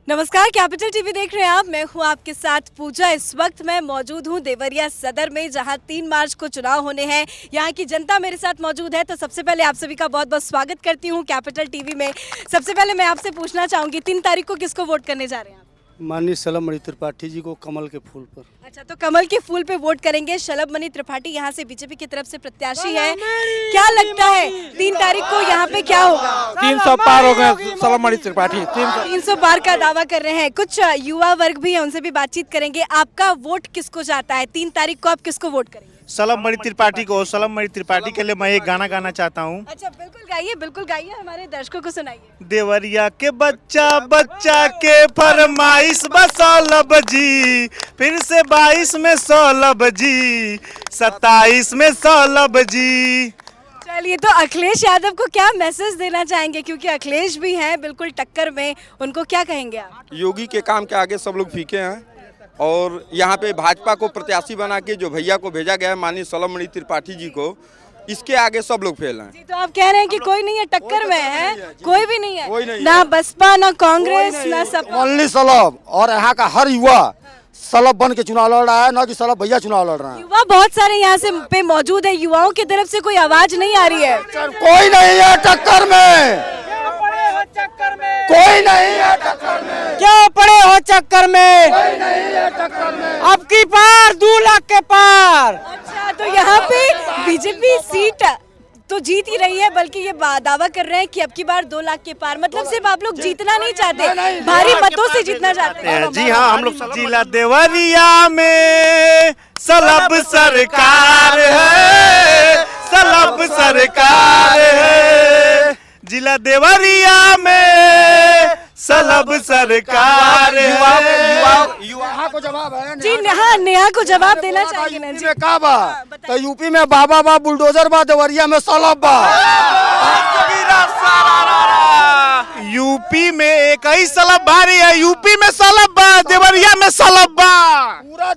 नमस्कार, capital TV देख रहे हैं आप। मैं हूं आपके साथ पूजा। इस वक्त मैं मौजूद हूं देवरिया सदर में, जहां 3 मार्च को चुनाव होने हैं। यहां की जनता मेरे साथ मौजूद है, तो सबसे पहले आप सभी का बहुत बहुत स्वागत करती हूं कैपिटल टीवी में। सबसे पहले मैं आपसे पूछना चाहूंगी, 3 तारीख को किसको वोट करने जा रहे हैं आप? माननीय शलभ मणि त्रिपाठी जी को कमल के फूल पर। अच्छा, तो कमल के फूल पे वोट करेंगे। शलभ मणि त्रिपाठी यहाँ से बीजेपी की तरफ से प्रत्याशी है। क्या लगता है 3 तारीख को यहाँ पे क्या होगा? 300 पार हो गए शलभ मणि त्रिपाठी। 300 पार का दावा कर रहे हैं। कुछ युवा वर्ग भी है, उनसे भी बातचीत करेंगे। आपका वोट किसको जाता है? 3 तारीख को आप किसको वोट करेंगे? शलभ मणि त्रिपाठी को। शलभ मणि त्रिपाठी के लिए मैं एक गाना गाना चाहता हूँ। अच्छा, बिल्कुल गाइए, हमारे दर्शकों को सुनाइए। देवरिया के बच्चा बच्चा के फरमाइश बसौलब जी, फिर से 22 में सौलब जी, 27 में सौलब जी। चलिए, तो अखिलेश यादव को क्या मैसेज देना चाहेंगे? क्योंकि अखिलेश भी हैं बिल्कुल टक्कर में, उनको क्या कहेंगे आप? योगी के काम के आगे सब लोग फीके हैं और यहाँ पे भाजपा को प्रत्याशी बना के जो भैया को भेजा गया है माननीय शलभ मणि त्रिपाठी जी को, इसके आगे सब लोग फेल हैं। जी, तो आप कह रहे हैं कि कोई नहीं है टक्कर में है? कोई भी नहीं है, कोई नहीं ना बसपा ना कांग्रेस ना सपा। ओनली शलभ, और यहाँ का हर युवा शलभ बन के चुनाव लड़ रहा है, ना कि शलभ भैया चुनाव लड़ रहे हैं। युवा बहुत सारे यहाँ से पे मौजूद है, युवाओं की तरफ से कोई आवाज नहीं आ रही है। कोई नहीं है टक्कर में, कोई नहीं है टक्कर में, क्यों पड़े हो चक्कर में? कोई नहीं है टक्कर में। अब की पार 2 लाख के पार। अच्छा, तो यहाँ पे बीजेपी सीट तो जीत ही रही है, बल्कि ये दावा कर रहे हैं कि अब की बार 2 लाख के पार। मतलब सिर्फ आप लोग जीतना नहीं चाहते, भारी मतों से जीतना चाहते हैं। जी हाँ, हम लोग जिला देवरिया में शलभ सरकार है, शलभ सरकार है। जिला देवरिया में शलभ सरकार है। यहाँ को जवाब है जी, नेहा को जवाब देना चाहिए ना जी। में का बा तो यूपी में बाबा बा, बुलडोजर बा, देवरिया में शलभ बा। यूपी में एक ही शलभ भारी है, यूपी में शलभ बा, देवरिया में शलभ बा।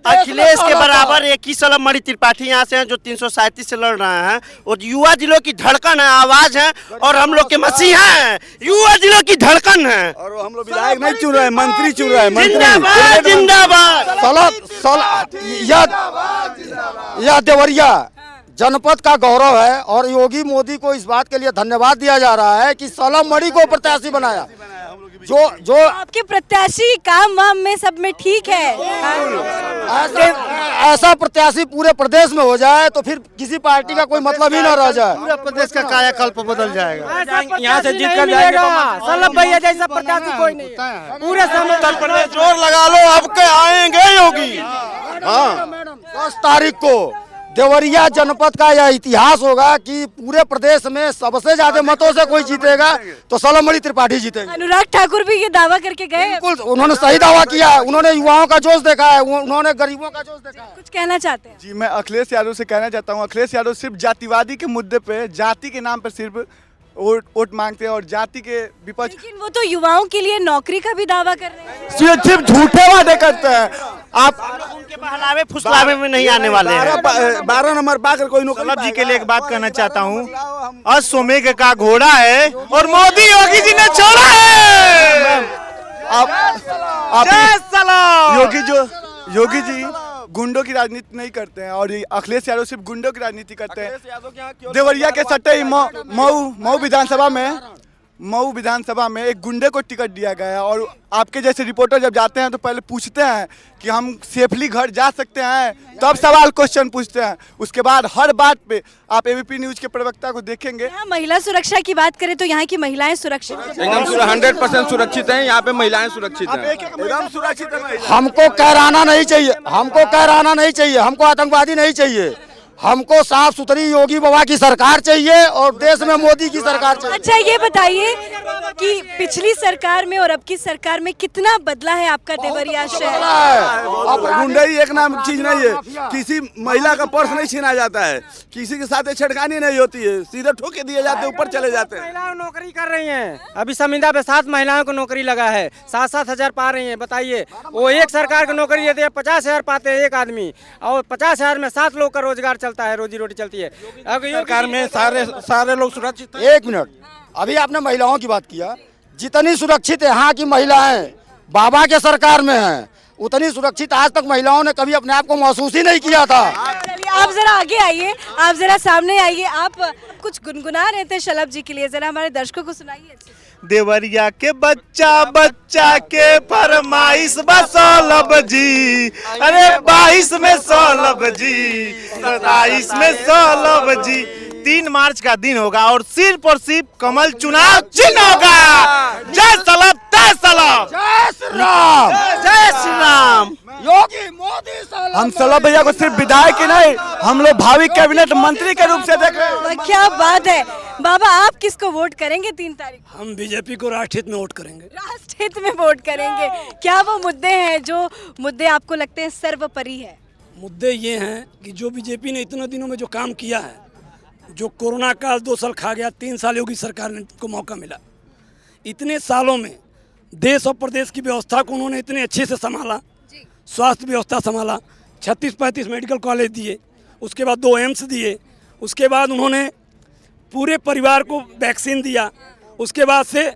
अखिलेश के बराबर एक ही शलभ मणि त्रिपाठी यहाँ से हैं जो 337 से लड़ रहे हैं। और युवा जिलों की धड़कन है, आवाज है, और हम लोग के मसीहा हैं, युवा जिलों की धड़कन है। और हम लोग विधायक नहीं चुन रहे हैं, मंत्री चुन रहे हैं। जिंदाबाद जिंदाबाद। यह देवरिया जनपद का गौरव है और योगी मोदी को इस बात के लिए धन्यवाद दिया जा रहा है कि शलभ मणि को प्रत्याशी बनाया। जो आपके प्रत्याशी काम वाम में सब में ठीक है। ऐसा प्रत्याशी पूरे प्रदेश में हो जाए तो फिर किसी पार्टी का कोई मतलब ही न रह जाए। पूरा प्रदेश का कायाकल्प बदल जाएगा। यहाँ से जीत कर जाएंगे शलभ भैया जैसा प्रत्याशी कोई नहीं है। पूरे उत्तर प्रदेश जोर लगा लो, अब के आएंगे योगी। हाँ, 10 तारीख को देवरिया जनपद का यह इतिहास होगा कि पूरे प्रदेश में सबसे ज्यादा मतों से कोई जीतेगा तो शलभ मणि त्रिपाठी जीतेंगे। अनुराग ठाकुर भी ये दावा करके गए। बिल्कुल, उन्होंने सही दावा किया। उन्होंने युवाओं का जोश देखा है, उन्होंने गरीबों का जोश देखा है। कुछ कहना चाहते हैं? जी, मैं अखिलेश यादव से कहना चाहता हूँ, अखिलेश यादव सिर्फ जातिवादी के मुद्दे पे, जाति के नाम पर सिर्फ वोट मांगते हैं और जाति के विपक्ष। लेकिन वो तो युवाओं के लिए नौकरी का भी दावा कर रहे हैं। सिर्फ झूठे वादे करते हैं। आप उनके बहलावे फुसलावे में नहीं आने वाले हैं। 12 नंबर पाकर कोई नौकरी। शलभ जी के लिए एक बात कहना चाहता हूँ, अश्वमेघ का घोड़ा है और मोदी योगी जी ने छोड़ा है। योगी जी गुंडों की राजनीति नहीं करते हैं और अखिलेश यादव सिर्फ गुंडों की राजनीति करते हैं। देवरिया के सट्टे मऊ विधानसभा में एक गुंडे को टिकट दिया गया है और आपके जैसे रिपोर्टर जब जाते हैं तो पहले पूछते हैं कि हम सेफली घर जा सकते हैं, तब सवाल क्वेश्चन पूछते हैं। उसके बाद हर बात पे आप एबीपी न्यूज के प्रवक्ता को देखेंगे। यहाँ महिला सुरक्षा की बात करें तो यहाँ की महिलाएं सुरक्षित हैं? एकदम 100% सुरक्षित हैं। यहाँ पे महिलाएं सुरक्षित हैं, एकदम सुरक्षित है। हमको कहराना नहीं चाहिए, हमको कहराना नहीं चाहिए, हमको आतंकवादी नहीं चाहिए, हमको साफ सुथरी योगी बाबा की सरकार चाहिए और देश में मोदी की सरकार चाहिए। अच्छा, ये बताइए कि पिछली सरकार में और अब की सरकार में कितना बदला है आपका देवरिया शहर? अब गुंडई एक नाम चीज नहीं है। किसी महिला का पर्स नहीं छीना जाता है, किसी के साथ छेड़खानी नहीं होती है, सीधे ठोके दिए जाते, ऊपर चले जाते हैं। महिलाएं नौकरी कर रही हैं। अभी संविदा पे 7 महिलाओं को नौकरी लगा है, 7-7 हजार पा रही हैं। बताइए, वो एक सरकार की नौकरी देते हैं, 50 हजार पाते हैं एक आदमी, और 50 हजार में 7 लोग का रोजगार चलता है, रोजी रोटी चलती है। सरकार में सारे लोग सुरक्षित। 1 मिनट, अभी आपने महिलाओं की बात किया, जितनी सुरक्षित यहाँ की महिलाएं बाबा के सरकार में है, उतनी सुरक्षित आज तक महिलाओं ने कभी अपने आप को महसूस ही नहीं किया था। चलिए आप जरा आगे आइए, आप जरा सामने आइए। आप कुछ गुनगुना रहे थे शलभ जी के लिए, जरा हमारे दर्शकों को सुनाइए अच्छे से। देवरिया के बच्चा बच्चा के फरमाइश बसौलब जी, अरे 22 में सौलब जी, 27 में सौलब जी। 3 मार्च का दिन होगा और सिर्फ कमल चुनाव चिन्ह होगा। जय सलब तय सलब। जय श्री राम, जय श्री राम। योगी मोदी साहब। हम सलब भैया को सिर्फ विधायक ही नहीं, हम लोग भावी कैबिनेट मंत्री के रूप से देख रहे हैं। क्या बात है। बाबा आप किसको वोट करेंगे 3 तारीख को? हम बीजेपी को राष्ट्रहित में वोट करेंगे। राष्ट्रहित में वोट करेंगे। क्या वो मुद्दे हैं जो मुद्दे आपको लगते हैं सर्वोपरि है? मुद्दे ये हैं कि जो बीजेपी ने इतने दिनों में जो काम किया है, जो कोरोना काल 2 साल खा गया, 3 साल योगी सरकार ने को मौका मिला, इतने सालों में देश और प्रदेश की व्यवस्था को उन्होंने इतने अच्छे से संभाला, स्वास्थ्य व्यवस्था संभाला, 36-35 मेडिकल कॉलेज दिए, उसके बाद 2 एम्स दिए, उसके बाद उन्होंने पूरे परिवार को वैक्सीन दिया, उसके बाद से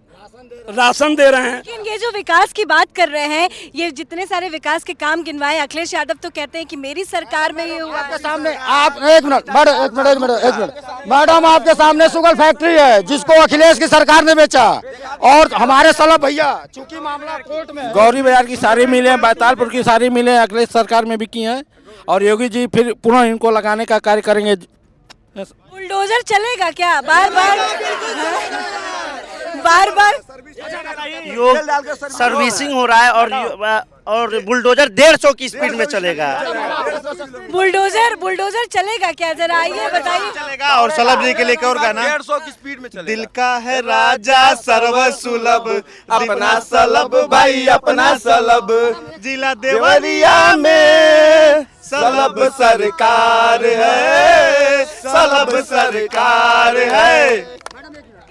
राशन दे रहे हैं। लेकिन ये जो विकास की बात कर रहे हैं, ये जितने सारे विकास के काम गिनवाए, अखिलेश यादव तो कहते हैं कि मेरी सरकार में ये हुआ। आपके सामने आप एक मिनट मैडम, आपके सामने शुगर फैक्ट्री है जिसको अखिलेश की सरकार ने बेचा, और हमारे सलब भैया चूंकि मामला कोर्ट में, गौरी बाजार की सारी मिलें, बैतालपुर की सारी मिलें अखिलेश सरकार में भी की हैं, और योगी जी फिर पुनः इनको लगाने का कार्य करेंगे। बुलडोजर चलेगा क्या? बार बार सर्विसिंग हो रहा है और बुलडोजर 150 की स्पीड में चलेगा। बुलडोजर चलेगा क्या? जरा आइए बताइए। चलेगा। और सलब जी के लिए और गाना 150 की स्पीड में चलेगा। दिल का है राजा सर्व सुलभ, अपना सलब भाई अपना सलब, जिला देवरिया में सलब सरकार है, सलब सरकार है।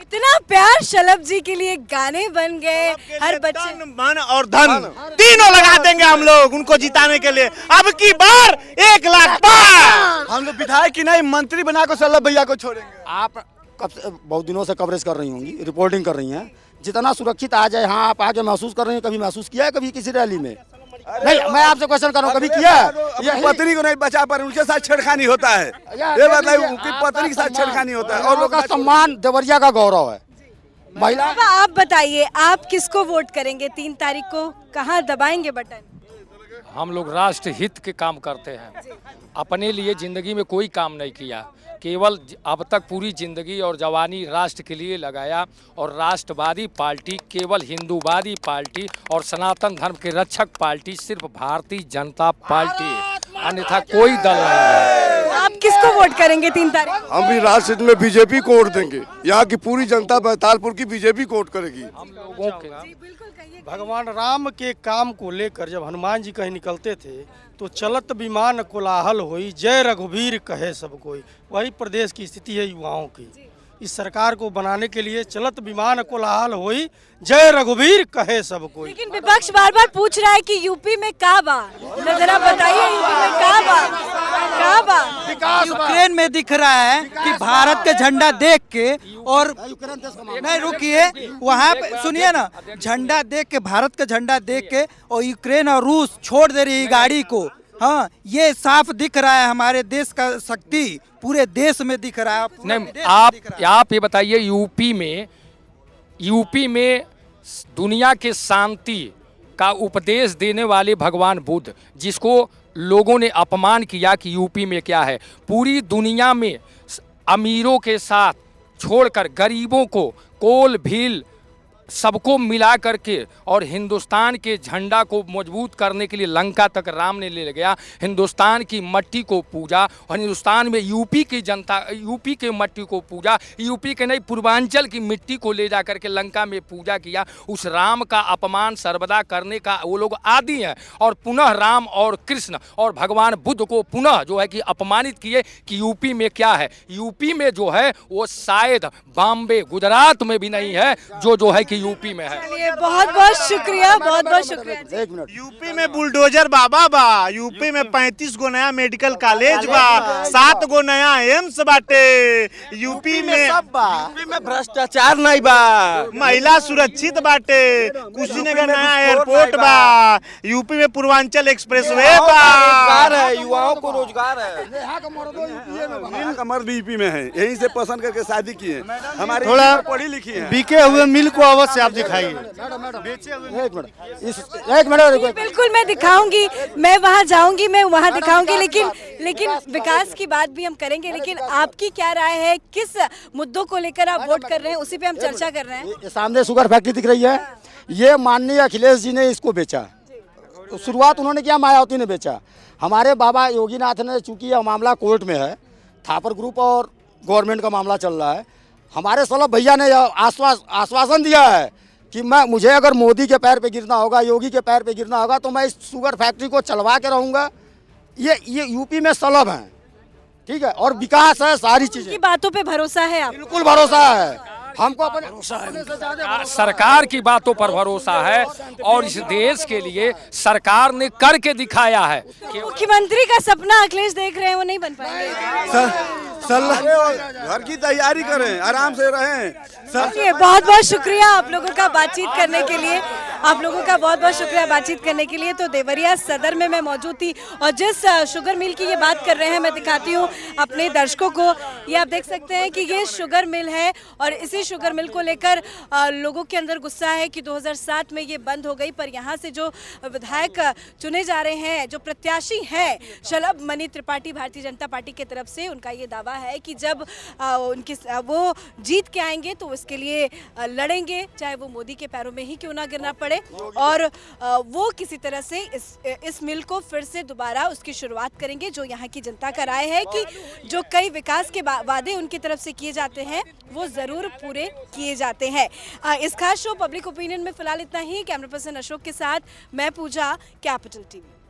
इतना प्यार शलभ जी के लिए गाने बन गए, हर बच्चे मन और धन तीनों लगा देंगे हम लोग उनको जिताने के लिए। अब की बार 1 लाख पार। हम लोग विधायक ही नहीं, मंत्री बनाकर सलब भैया को छोड़ेंगे। आप कब से बहुत दिनों से कवरेज कर रही होंगी, रिपोर्टिंग कर रही हैं, जितना सुरक्षित आ जाए, हाँ आप आगे महसूस कर रही हैं, कभी महसूस किया है कभी किसी रैली में? नहीं, मैं आपसे क्वेश्चन कर रहा हूँ, कभी किया है? पत्नी को नहीं बचा पा रहे, उनके साथ छेड़खानी होता है, ये बताइए, उनकी पत्नी के साथ छेड़खानी होता है, और लोग का सम्मान देवरिया का गौरव है। महिला बाबा आप बताइए, आप किसको वोट करेंगे 3 तारीख को? कहाँ दबाएंगे बटन? हम लोग राष्ट्र हित के काम करते हैं, अपने लिए जिंदगी में कोई काम नहीं किया, केवल अब तक पूरी जिंदगी और जवानी राष्ट्र के लिए लगाया, और राष्ट्रवादी पार्टी केवल हिंदूवादी पार्टी और सनातन धर्म के रक्षक पार्टी सिर्फ भारतीय जनता पार्टी, अन्यथा कोई दल नहीं है। आप किसको वोट करेंगे 3 तारीख? हम भी राष्ट्र में बीजेपी को वोट देंगे। यहाँ की पूरी जनता बैतालपुर की बीजेपी को वोट करेगी। हम लोगों के भगवान राम के काम को लेकर जब हनुमान जी कहीं निकलते थे तो चलत विमान कोलाहल होई, जय रघुवीर कहे सब कोई। वही प्रदेश की स्थिति है युवाओं की। इस सरकार को बनाने के लिए चलत विमान कोलाहल होई, जय रघुवीर कहे सब कोई। लेकिन विपक्ष बार बार पूछ रहा है कि यूपी में का बा, जरा बताइए यूपी में का बा? यूक्रेन में दिख रहा है कि भारत के झंडा देख के, और नहीं रुकिए, वहाँ पे सुनिए ना, झंडा देख के, भारत का झंडा देख के, और यूक्रेन और रूस छोड़ दे रही गाड़ी को। हाँ, ये साफ दिख रहा है, हमारे देश का शक्ति पूरे देश में दिख रहा है। नहीं, आप ये बताइए, यूपी में दुनिया के शांति का उपदेश देने वाले भगवान बुद्ध, जिसको लोगों ने अपमान किया कि यूपी में क्या है, पूरी दुनिया में अमीरों के साथ छोड़कर गरीबों को, कोल भील सबको मिला करके, और हिंदुस्तान के झंडा को मजबूत करने के लिए लंका तक राम ने ले गया, हिंदुस्तान की मट्टी को पूजा, और हिंदुस्तान में यूपी की जनता, यूपी के मट्टी को पूजा, यूपी के नहीं पूर्वांचल की मिट्टी को ले जा करके लंका में पूजा किया। उस राम का अपमान सर्वदा करने का वो लोग आदी हैं, और पुनः राम और कृष्ण और भगवान बुद्ध को पुनः जो है कि अपमानित किए कि यूपी में क्या है। यूपी में जो है वो शायद बॉम्बे, गुजरात में भी नहीं है जो है कि कि यूपी में है। चलिए, बहुत बहुत शुक्रिया, बहुत बहुत शुक्रिया। एक मिनट। यूपी में बुलडोजर बाबा बा, यूपी में 35 गो नया मेडिकल कॉलेज बा, 7 गो नया एम्स बाटे, यूपी में भ्रष्टाचार नहीं बा, महिला सुरक्षित बाटे, कुशीनगर नया एयरपोर्ट बा, यूपी में पूर्वांचल एक्सप्रेस वे बा, युवाओं को रोजगार है। यहाँ का मर्द यूपी में है, यहीं से पसंद करके शादी किए। हमारी थोड़ा पढ़ी लिखी है। बिके हुए मिल को अवश्य आप दिखाइए। एक मिनट बिल्कुल मैं दिखाऊंगी, मैं वहां जाऊंगी, मैं वहां दिखाऊंगी, लेकिन विकास की बात भी हम करेंगे। लेकिन आपकी क्या राय है, किस मुद्दों को लेकर आप वोट कर रहे हैं, उसी पे हम चर्चा कर रहे हैं। ये सामने शुगर फैक्ट्री दिख रही है, ये माननीय अखिलेश जी ने इसको बेचा। तो शुरुआत उन्होंने किया, मायावती ने बेचा। हमारे बाबा योगीनाथ ने, चूंकि यह मामला कोर्ट में है, थापर ग्रुप और गवर्नमेंट का मामला चल रहा है, हमारे सलभ भैया ने आश्वासन दिया है कि मुझे अगर मोदी के पैर पे गिरना होगा, योगी के पैर पे गिरना होगा, तो मैं इस शुगर फैक्ट्री को चलवा के रहूँगा। ये यूपी में सलभ हैं, ठीक है, और विकास है, सारी चीज़ें। की बातों पे भरोसा है आप? बिल्कुल भरोसा है हमको, अपने से ज़्यादा सरकार की बातों पर भरोसा है और इस देश के लिए सरकार ने करके दिखाया है। मुख्यमंत्री का सपना अखिलेश देख रहे हैं, वो नहीं बन पाएंगे। घर की तैयारी करें, आराम से रहें। चलिए, बहुत बहुत शुक्रिया आप लोगों का बातचीत करने के लिए, आप लोगों का बहुत बहुत शुक्रिया बातचीत करने के लिए। तो देवरिया सदर में मैं मौजूद थी और जिस शुगर मिल की ये बात कर रहे हैं, मैं दिखाती हूँ अपने दर्शकों को। ये आप देख सकते हैं कि ये शुगर मिल है और इसी शुगर मिल को लेकर लोगों के अंदर गुस्सा है कि 2007 में ये बंद हो गई, पर यहाँ से जो विधायक चुने जा रहे हैं, जो प्रत्याशी हैं शलभ मणि त्रिपाठी भारतीय जनता पार्टी की तरफ से, उनका ये दावा है कि जब वो जीत के आएंगे तो इसके लिए लड़ेंगे, चाहे वो मोदी के पैरों में ही क्यों ना गिरना पड़े, और वो किसी तरह से इस मिल को फिर से दोबारा उसकी शुरुआत करेंगे। जो यहाँ की जनता का राय है कि जो कई विकास के वादे उनकी तरफ से किए जाते हैं वो जरूर पूरे किए जाते हैं। इस खास शो पब्लिक ओपिनियन में फिलहाल इतना ही। कैमरा पर्सन अशोक के साथ मैं पूजा, कैपिटल टीवी।